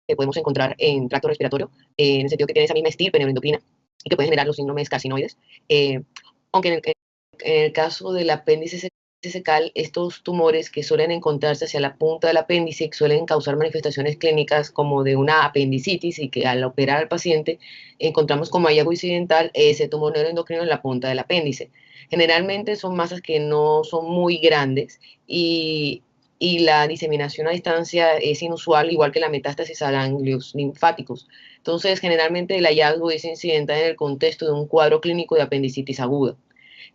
que podemos encontrar en tracto respiratorio, en el sentido que tiene esa misma estirpe neuroendocrina y que puede generar los síndromes carcinoides. Aunque en el caso del apéndice secal, estos tumores que suelen encontrarse hacia la punta del apéndice suelen causar manifestaciones clínicas como de una apendicitis, y que al operar al paciente encontramos como hallazgo incidental ese tumor neuroendocrino en la punta del apéndice. Generalmente son masas que no son muy grandes y la diseminación a distancia es inusual, igual que la metástasis a ganglios linfáticos. Entonces, generalmente el hallazgo es incidental en el contexto de un cuadro clínico de apendicitis aguda.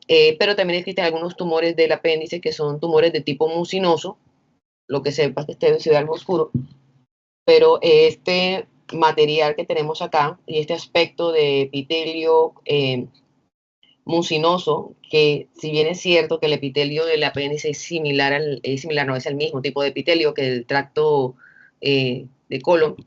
Pero también existen algunos tumores del apéndice que son tumores de tipo mucinoso, lo que sepa que se ve algo oscuro, pero este material que tenemos acá y este aspecto de epitelio mucinoso, que si bien es cierto que el epitelio del apéndice es similar, no es el mismo tipo de epitelio que el tracto de colon,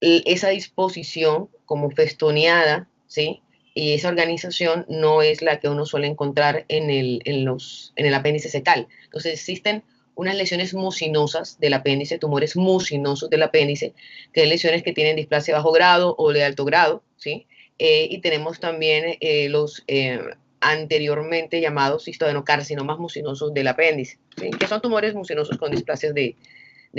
esa disposición como festoneada, ¿sí? Y esa organización no es la que uno suele encontrar en el apéndice secal. Entonces existen unas lesiones mucinosas del apéndice, tumores mucinosos del apéndice, que son lesiones que tienen displasia de bajo grado o de alto grado, ¿sí? Y tenemos también los anteriormente llamados histadenocarcinomas mucinosos del apéndice, ¿sí? Que son tumores mucinosos con displasias de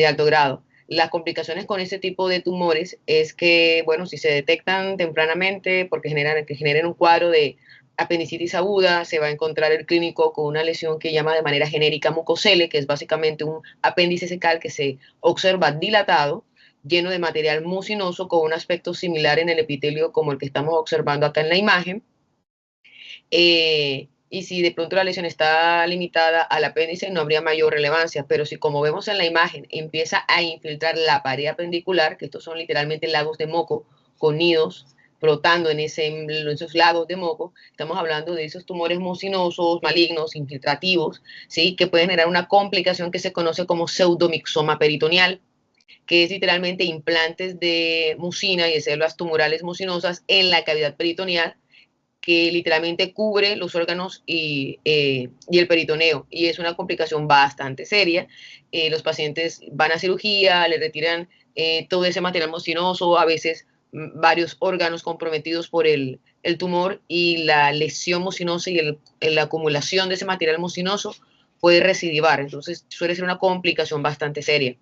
alto grado. Las complicaciones con este tipo de tumores es que, bueno, si se detectan tempranamente, porque generen un cuadro de apendicitis aguda, se va a encontrar el clínico con una lesión que llama de manera genérica mucocele, que es básicamente un apéndice secal que se observa dilatado, lleno de material mucinoso, con un aspecto similar en el epitelio como el que estamos observando acá en la imagen. Y si de pronto la lesión está limitada al apéndice, no habría mayor relevancia, pero si, como vemos en la imagen, empieza a infiltrar la pared apendicular, que estos son literalmente lagos de moco con nidos flotando en esos lagos de moco, estamos hablando de esos tumores mucinosos, malignos, infiltrativos, ¿sí? Que pueden generar una complicación que se conoce como pseudomixoma peritoneal, que es literalmente implantes de mucina y de células tumorales mucinosas en la cavidad peritoneal, que literalmente cubre los órganos y el peritoneo, y es una complicación bastante seria. Los pacientes van a cirugía, le retiran todo ese material mucinoso, a veces varios órganos comprometidos por el tumor, y la lesión mucinosa y la acumulación de ese material mucinoso puede recidivar, entonces suele ser una complicación bastante seria.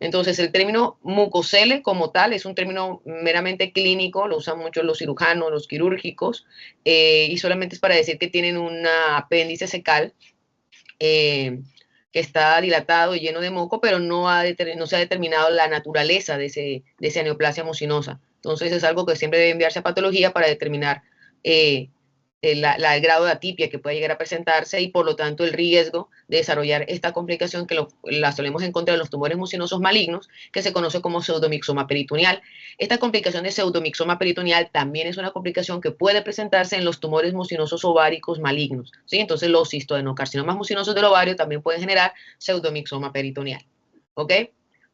Entonces, el término mucocele como tal es un término meramente clínico, lo usan mucho los cirujanos, los quirúrgicos, y solamente es para decir que tienen un apéndice secal eh, que está dilatado y lleno de moco, pero no se ha determinado la naturaleza de esa neoplasia mucinosa. Entonces, es algo que siempre debe enviarse a patología para determinar el grado de atipia que puede llegar a presentarse, y por lo tanto el riesgo de desarrollar esta complicación que la solemos encontrar en los tumores mucinosos malignos, que se conoce como pseudomixoma peritoneal. Esta complicación de pseudomixoma peritoneal también es una complicación que puede presentarse en los tumores mucinosos ováricos malignos, ¿sí? Entonces los cistadenocarcinomas mucinosos del ovario también pueden generar pseudomixoma peritoneal, ¿ok?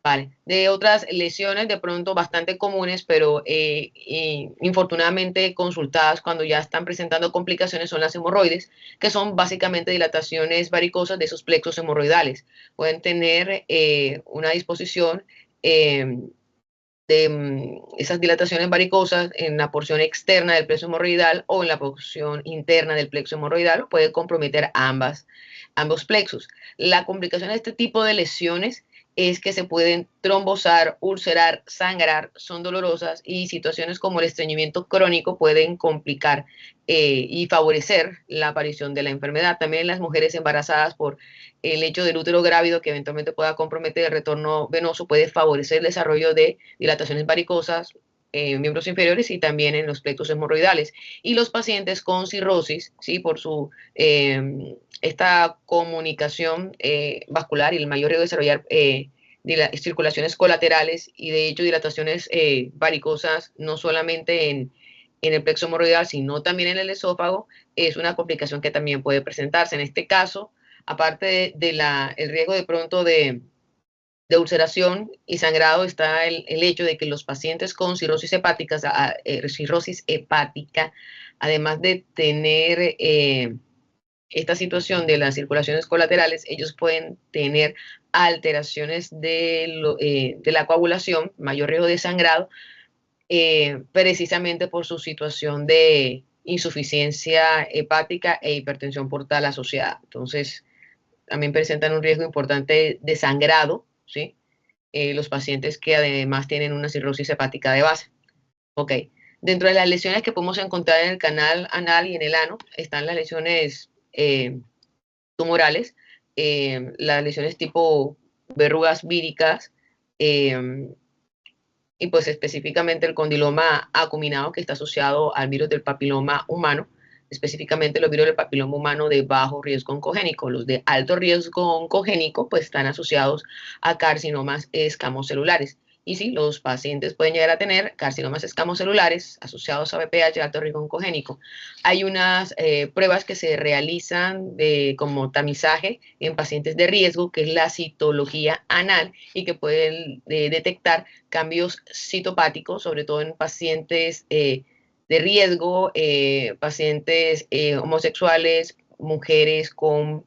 Vale. De otras lesiones de pronto bastante comunes, pero infortunadamente consultadas cuando ya están presentando complicaciones, son las hemorroides, que son básicamente dilataciones varicosas de esos plexos hemorroidales. Pueden tener una disposición de esas dilataciones varicosas en la porción externa del plexo hemorroidal o en la porción interna del plexo hemorroidal, puede comprometer ambos plexos. La complicación de este tipo de lesiones es que se pueden trombosar, ulcerar, sangrar, son dolorosas, y situaciones como el estreñimiento crónico pueden complicar y favorecer la aparición de la enfermedad. También en las mujeres embarazadas, por el hecho del útero grávido que eventualmente pueda comprometer el retorno venoso, puede favorecer el desarrollo de dilataciones varicosas en miembros inferiores y también en los plexos hemorroidales. Y los pacientes con cirrosis, ¿sí? Por esta comunicación vascular y el mayor riesgo de desarrollar circulaciones colaterales y de hecho dilataciones varicosas, no solamente en el plexo hemorroidal, sino también en el esófago, es una complicación que también puede presentarse. En este caso, aparte el riesgo de pronto de ulceración y sangrado, está el hecho de que los pacientes con cirrosis hepática, además de tener esta situación de las circulaciones colaterales, ellos pueden tener alteraciones de la coagulación, mayor riesgo de sangrado, precisamente por su situación de insuficiencia hepática e hipertensión portal asociada. Entonces, también presentan un riesgo importante de sangrado, ¿sí? Los pacientes que además tienen una cirrosis hepática de base. Ok. Dentro de las lesiones que podemos encontrar en el canal anal y en el ano están las lesiones tumorales, las lesiones tipo verrugas víricas, y pues específicamente el condiloma acuminado, que está asociado al virus del papiloma humano, específicamente los virus del papiloma humano de bajo riesgo oncogénico. Los de alto riesgo oncogénico pues están asociados a carcinomas escamocelulares. Y sí, los pacientes pueden llegar a tener carcinomas escamocelulares asociados a BPH de alto riesgo oncogénico. Hay unas pruebas que se realizan como tamizaje en pacientes de riesgo, que es la citología anal, y que pueden detectar cambios citopáticos, sobre todo en pacientes de riesgo, pacientes homosexuales, mujeres con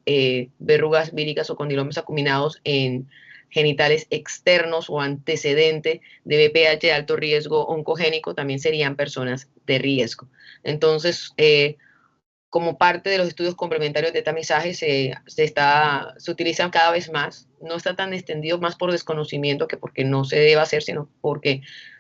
verrugas víricas o condilomas acuminados en genitales externos o antecedente de BPH de alto riesgo oncogénico, también serían personas de riesgo. Entonces, como parte de los estudios complementarios de tamizaje se utilizan cada vez más. No está tan extendido más por desconocimiento que porque no se debe hacer, sino porque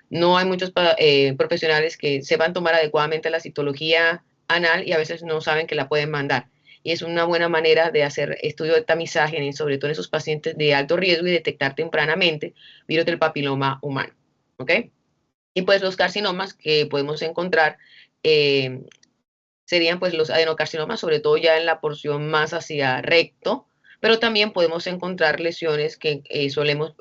no hay muchos profesionales que sepan tomar adecuadamente la citología anal y a veces no saben que la pueden mandar. Y es una buena manera de hacer estudio de tamizaje, sobre todo en esos pacientes de alto riesgo, y detectar tempranamente virus del papiloma humano. ¿Ok? Y pues los carcinomas que podemos encontrar serían pues los adenocarcinomas, sobre todo ya en la porción más hacia recto, pero también podemos encontrar lesiones que solemos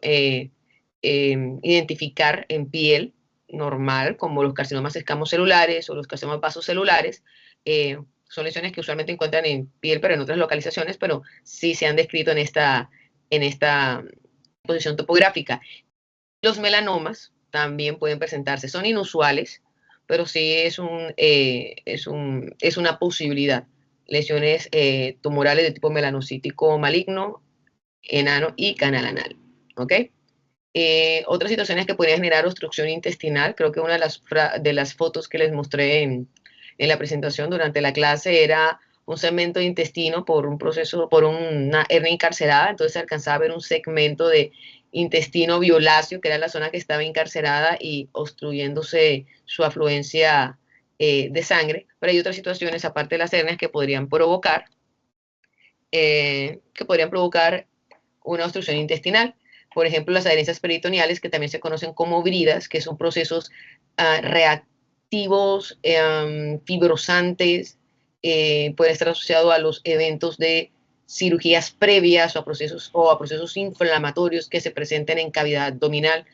identificar en piel normal, como los carcinomas escamocelulares o los carcinomas vasocelulares. Son lesiones que usualmente encuentran en piel, pero en otras localizaciones, pero sí se han descrito en esta posición topográfica. Los melanomas también pueden presentarse, son inusuales, pero sí es una posibilidad. Lesiones tumorales de tipo melanocítico maligno, enano y canal anal. ¿Ok? Otras situaciones que podrían generar obstrucción intestinal, creo que una de las fotos que les mostré en la presentación durante la clase era un segmento de intestino por una hernia encarcerada, entonces se alcanzaba a ver un segmento de intestino violáceo, que era la zona que estaba encarcerada y obstruyéndose su afluencia de sangre. Pero hay otras situaciones, aparte de las hernias, que podrían provocar una obstrucción intestinal. Por ejemplo, las adherencias peritoneales, que también se conocen como bridas, que son procesos reactivos, fibrosantes, pueden estar asociados a los eventos de cirugías previas o a procesos inflamatorios que se presenten en cavidad abdominal.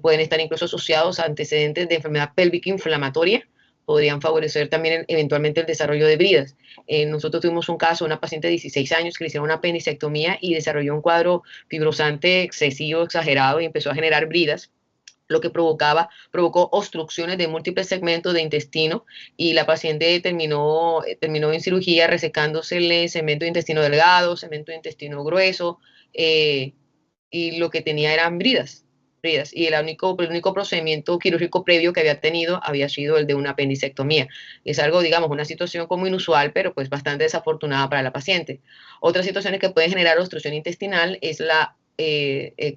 Pueden estar incluso asociados a antecedentes de enfermedad pélvica inflamatoria, podrían favorecer también eventualmente el desarrollo de bridas. Nosotros tuvimos un caso, una paciente de 16 años que le hicieron una apendicectomía y desarrolló un cuadro fibrosante excesivo, exagerado, y empezó a generar bridas, lo que provocó obstrucciones de múltiples segmentos de intestino, y la paciente terminó en cirugía resecándosele cemento de intestino delgado, cemento de intestino grueso, y lo que tenía eran bridas. Y el único procedimiento quirúrgico previo que había tenido había sido el de una apendicectomía. Es algo, digamos, una situación como inusual, pero pues bastante desafortunada para la paciente. Otras situaciones que pueden generar obstrucción intestinal es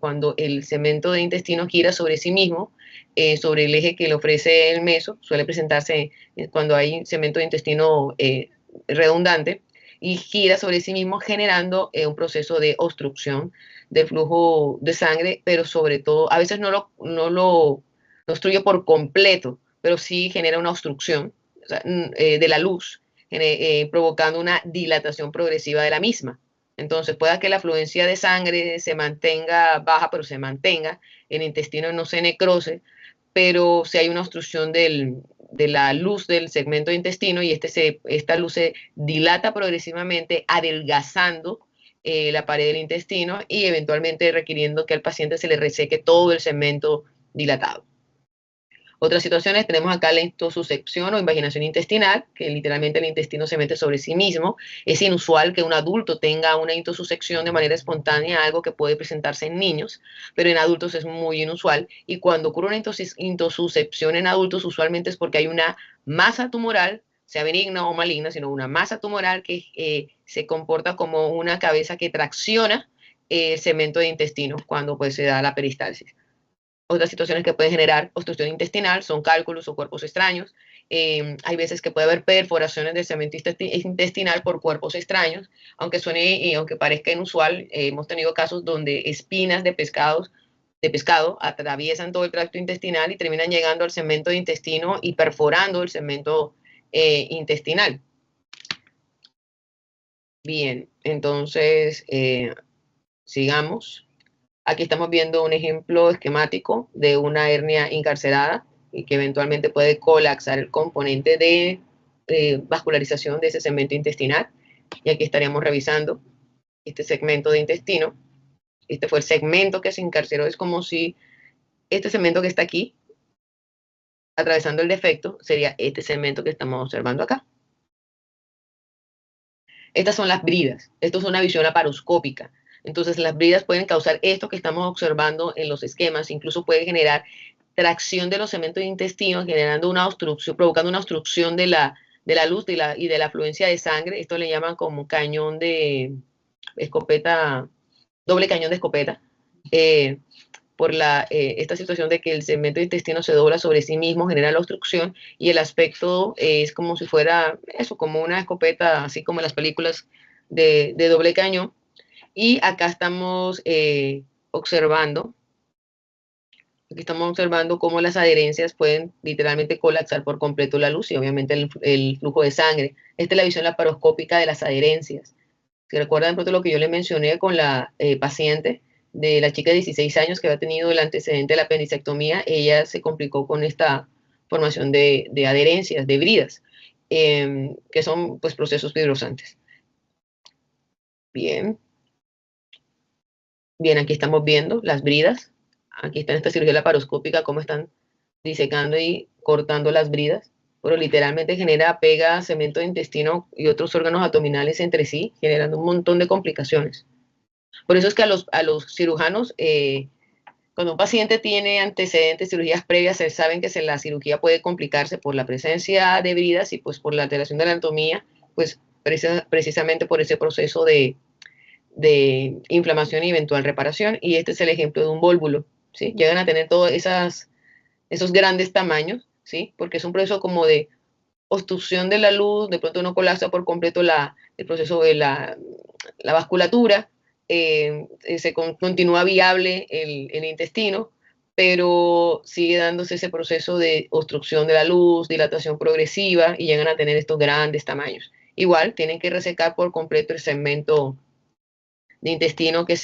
cuando el cemento de intestino gira sobre sí mismo, sobre el eje que le ofrece el meso. Suele presentarse cuando hay cemento de intestino redundante, y gira sobre sí mismo generando un proceso de obstrucción del flujo de sangre, pero sobre todo, a veces no lo obstruye por completo, pero sí genera una obstrucción, o sea, de la luz, provocando una dilatación progresiva de la misma. Entonces, pueda que la afluencia de sangre se mantenga baja, pero se mantenga, el intestino no se necrose, pero si hay una obstrucción de la luz del segmento de intestino, y esta luz se dilata progresivamente, adelgazando la pared del intestino y eventualmente requiriendo que al paciente se le reseque todo el segmento dilatado. Otras situaciones tenemos acá la intussuscepción o invaginación intestinal, que literalmente el intestino se mete sobre sí mismo. Es inusual que un adulto tenga una intussuscepción de manera espontánea, algo que puede presentarse en niños, pero en adultos es muy inusual. Y cuando ocurre una intussuscepción en adultos, usualmente es porque hay una masa tumoral, sea benigna o maligna, sino una masa tumoral que se comporta como una cabeza que tracciona el cemento de intestino cuando pues, se da la peristalsis. Otras situaciones que pueden generar obstrucción intestinal son cálculos o cuerpos extraños. Hay veces que puede haber perforaciones del cemento intestinal por cuerpos extraños, aunque suene y aunque parezca inusual, hemos tenido casos donde espinas de pescado atraviesan todo el tracto intestinal y terminan llegando al cemento de intestino y perforando el cemento intestinal. Bien, entonces sigamos. Aquí estamos viendo un ejemplo esquemático de una hernia encarcerada y que eventualmente puede colapsar el componente de vascularización de ese segmento intestinal. Y aquí estaríamos revisando este segmento de intestino. Este fue el segmento que se encarceró. Es como si este segmento que está aquí, atravesando el defecto, sería este segmento que estamos observando acá. Estas son las bridas. Esto es una visión laparoscópica. Entonces, las bridas pueden causar esto que estamos observando en los esquemas, incluso puede generar tracción de los segmentos de intestino, generando una obstrucción, provocando una obstrucción de la luz y de la afluencia de sangre. Esto le llaman como cañón de escopeta, doble cañón de escopeta, por esta situación de que el segmento de intestino se dobla sobre sí mismo, genera la obstrucción y el aspecto es como si fuera eso, como una escopeta, así como en las películas de doble cañón. Y acá estamos observando cómo las adherencias pueden literalmente colapsar por completo la luz y obviamente el flujo de sangre. Esta es la visión laparoscópica de las adherencias. Si recuerdan de pronto lo que yo le mencioné con la paciente de la chica de 16 años que había tenido el antecedente de la apendicectomía, ella se complicó con esta formación de adherencias, de bridas, que son pues procesos fibrosantes. Bien. Bien, aquí estamos viendo las bridas. Aquí está en esta cirugía laparoscópica, cómo están disecando y cortando las bridas. Pero literalmente genera pega, cemento de intestino y otros órganos abdominales entre sí, generando un montón de complicaciones. Por eso es que a los cirujanos, cuando un paciente tiene antecedentes, cirugías previas, se saben que la cirugía puede complicarse por la presencia de bridas y pues por la alteración de la anatomía, pues precisamente por ese proceso de inflamación y eventual reparación. Y este es el ejemplo de un vólvulo, ¿sí? Llegan a tener todos esos grandes tamaños, ¿sí? Porque es un proceso como de obstrucción de la luz, de pronto no colapsa por completo el proceso de la vasculatura, continúa viable el intestino, pero sigue dándose ese proceso de obstrucción de la luz, dilatación progresiva y llegan a tener estos grandes tamaños. Igual tienen que resecar por completo el segmento de intestino que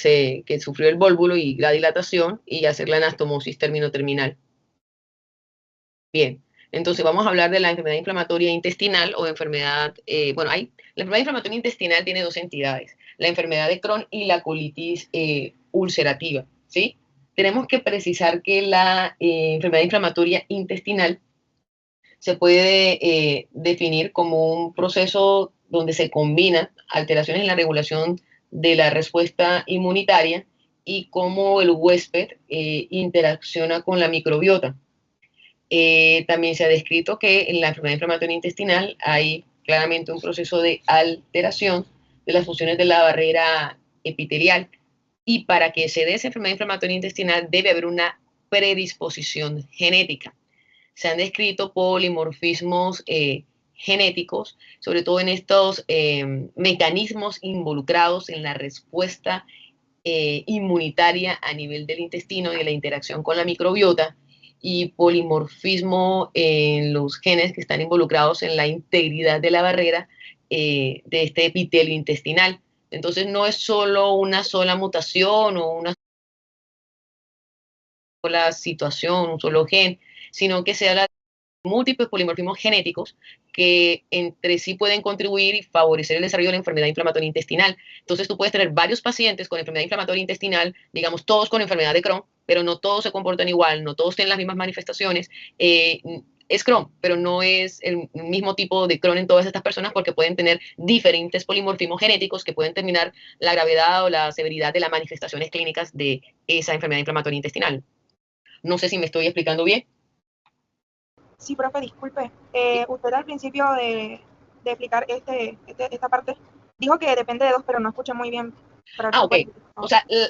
sufrió el vólvulo y la dilatación y hacer la anastomosis terminal. Bien, entonces vamos a hablar de la enfermedad inflamatoria intestinal o enfermedad, la enfermedad inflamatoria intestinal tiene dos entidades, la enfermedad de Crohn y la colitis ulcerativa, ¿sí? Tenemos que precisar que la enfermedad inflamatoria intestinal se puede definir como un proceso donde se combinan alteraciones en la regulación de la respuesta inmunitaria y cómo el huésped interacciona con la microbiota. También se ha descrito que en la enfermedad inflamatoria intestinal hay claramente un proceso de alteración de las funciones de la barrera epitelial y para que se dé esa enfermedad inflamatoria intestinal debe haber una predisposición genética. Se han descrito polimorfismos genéticos, sobre todo en estos mecanismos involucrados en la respuesta inmunitaria a nivel del intestino y de la interacción con la microbiota, y polimorfismo en los genes que están involucrados en la integridad de la barrera de este epitelio intestinal. Entonces no es solo una sola mutación o una sola situación, un solo gen, sino que sea la múltiples polimorfismos genéticos que entre sí pueden contribuir y favorecer el desarrollo de la enfermedad inflamatoria intestinal. Entonces tú puedes tener varios pacientes con enfermedad inflamatoria intestinal, digamos todos con enfermedad de Crohn, pero no todos se comportan igual, no todos tienen las mismas manifestaciones. Es Crohn, pero no es el mismo tipo de Crohn en todas estas personas porque pueden tener diferentes polimorfismos genéticos que pueden determinar la gravedad o la severidad de las manifestaciones clínicas de esa enfermedad inflamatoria intestinal. No sé si me estoy explicando bien. Sí, profe, disculpe. Usted al principio de explicar esta parte dijo que depende de dos, pero no escuché muy bien. Para ver si Ah, me ok. puede decir, por O favor. sea, la